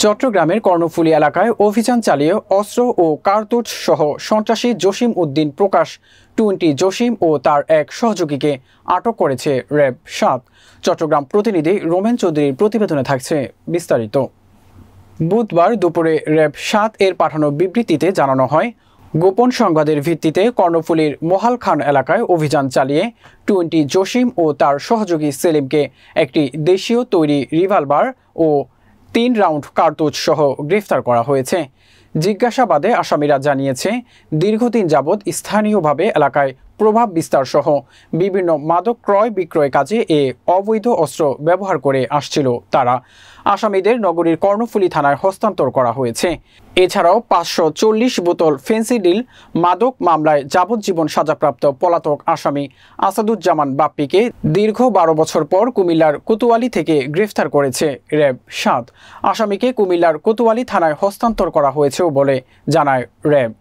চট্টগ্রামের কর্ণফুলী এলাকায় অভিযান চালিয়ে অস্ত্র ও কার্তুজ সহ সন্ত্রাসী জসিম উদ্দিন প্রকাশ 20 জসিম ও তার এক সহযোগীকে আটক করেছে র্যাব 7। চট্টগ্রাম প্রতিনিধি রোমেন চৌধুরীর প্রতিবেদনে থাকছে বিস্তারিত। বুধবার দুপুরে র্যাব 7 এর পাঠানো বিবৃতিতে জানানো হয়, গোপন সংবাদের ভিত্তিতে কর্ণফুলীর মোহাল খান এলাকায় অভিযান চালিয়ে 20 জসিম ও তার সহযোগী সেলিমকে একটি দেশীয় তৈরি রিভলভার ও 3 রাউন্ড কার্তুজ সহ গ্রেফতার করা হয়েছে। জিজ্ঞাসাবাদে আসামিরা জানিয়েছে, দীর্ঘদিন যাবৎ স্থানীয়ভাবে এলাকায় প্রভাব বিস্তার সহ বিভিন্ন মাদক ক্রয় বিক্রয় কাজে এ অবৈধ অস্ত্র ব্যবহার করে আসছিল তারা। আসামিদের নগরীর কর্ণফুলী থানায় হস্তান্তর করা হয়েছে। এছাড়াও 540 বোতল ফেন্সিডিল মাদক মামলায় যাবজ্জীবন সাজাপ্রাপ্ত পলাতক আসামি আসাদুজ্জামান বাপ্পিকে দীর্ঘ 12 বছর পর কুমিল্লার কোতোয়ালি থেকে গ্রেফতার করেছে র্যাব 7। আসামিকে কুমিল্লার কোতোয়ালি থানায় হস্তান্তর করা হয়েছেও বলে জানায় র্যাব।